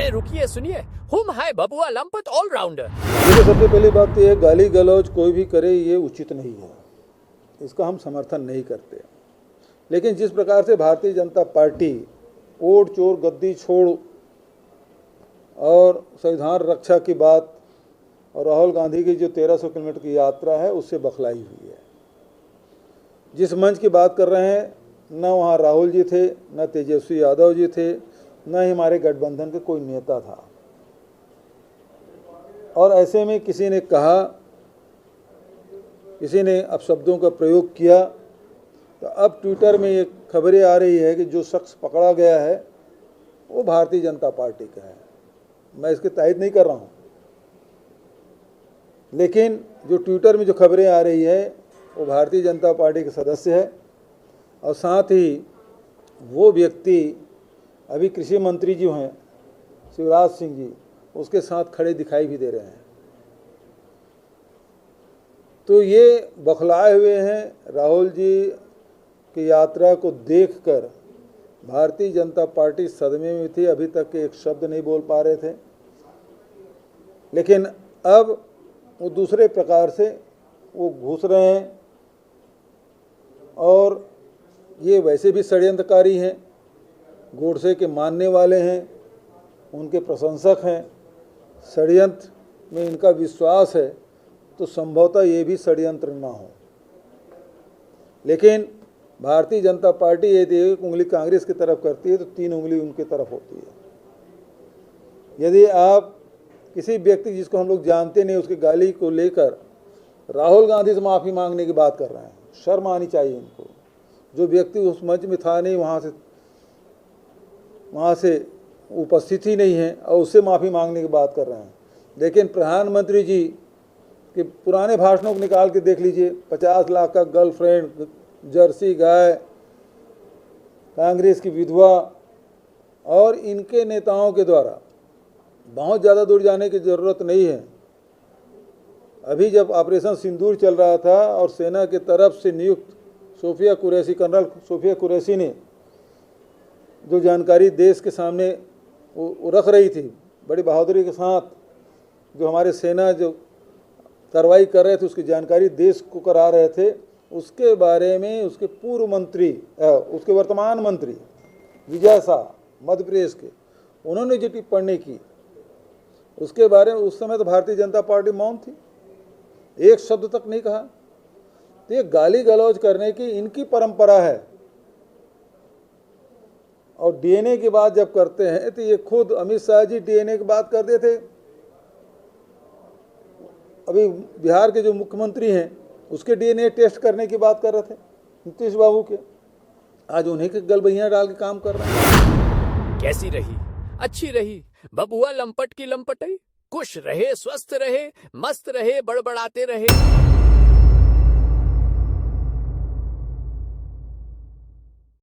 अरे रुकिए सुनिए, हुम है बबुआ लंपट ऑलराउंडर। देखिए, सबसे पहली बात तो ये, गाली गलौज कोई भी करे ये उचित नहीं है, इसका हम समर्थन नहीं करते। लेकिन जिस प्रकार से भारतीय जनता पार्टी ओट चोर गद्दी छोड़ और संविधान रक्षा की बात और राहुल गांधी की जो 1300 किलोमीटर की यात्रा है उससे बखलाई हुई है। जिस मंच की बात कर रहे हैं, न वहाँ राहुल जी थे, न तेजस्वी यादव जी थे, न ही हमारे गठबंधन के कोई नेता था। और ऐसे में किसी ने कहा, किसी ने अपशब्दों का प्रयोग किया, तो अब ट्विटर में ये खबरें आ रही है कि जो शख्स पकड़ा गया है वो भारतीय जनता पार्टी का है। मैं इसकी तायद नहीं कर रहा हूँ, लेकिन जो ट्विटर में जो खबरें आ रही है वो भारतीय जनता पार्टी के सदस्य है, और साथ ही वो व्यक्ति अभी कृषि मंत्री जो हैं शिवराज सिंह जी, उसके साथ खड़े दिखाई भी दे रहे हैं। तो ये बौखलाए हुए हैं। राहुल जी की यात्रा को देखकर भारतीय जनता पार्टी सदमे में थी, अभी तक एक शब्द नहीं बोल पा रहे थे। लेकिन अब वो दूसरे प्रकार से वो घुस रहे हैं, और ये वैसे भी षड्यंत्रकारी हैं, गोडसे के मानने वाले हैं, उनके प्रशंसक हैं, षड्यंत्र में इनका विश्वास है, तो संभवतः ये भी षड्यंत्र ना हो। लेकिन भारतीय जनता पार्टी यदि एक उंगली कांग्रेस की तरफ करती है तो 3 उंगली उनकी तरफ होती है। यदि आप किसी व्यक्ति जिसको हम लोग जानते नहीं उसकी गाली को लेकर राहुल गांधी से माफ़ी मांगने की बात कर रहे हैं, शर्म आनी चाहिए इनको। जो व्यक्ति उस मंच में था नहीं, वहाँ से उपस्थित ही नहीं है, और उससे माफ़ी मांगने की बात कर रहे हैं। लेकिन प्रधानमंत्री जी के पुराने भाषणों को निकाल के देख लीजिए, 50 लाख का गर्लफ्रेंड, जर्सी गाय, कांग्रेस की विधवा, और इनके नेताओं के द्वारा बहुत ज़्यादा दूर जाने की ज़रूरत नहीं है। अभी जब ऑपरेशन सिंदूर चल रहा था और सेना की तरफ से नियुक्त सोफिया कुरैशी, कर्नल सोफिया कुरैशी ने जो जानकारी देश के सामने वो रख रही थी, बड़ी बहादुरी के साथ जो हमारे सेना जो कार्रवाई कर रहे थे उसकी जानकारी देश को करा रहे थे, उसके बारे में उसके पूर्व मंत्री, उसके वर्तमान मंत्री विजय शाह मध्य प्रदेश के, उन्होंने जो टिप्पणी की उसके बारे में उस समय तो भारतीय जनता पार्टी मौन थी, एक शब्द तक नहीं कहा। तो ये गाली गलौज करने की इनकी परंपरा है, और डीएनए की बात जब करते हैं तो ये खुद अमित शाह जी डीएनए की बात करते थे। अभी बिहार के जो मुख्यमंत्री हैं उसके डीएनए टेस्ट करने की बात कर रहे थे नीतीश बाबू के, आज उन्हीं के गलबहियां डाल के काम कर रहे हैं। कैसी रही? अच्छी रही बबुआ लंपट की लंपटई। खुश रहे, स्वस्थ रहे, मस्त रहे, बड़बड़ाते रहे।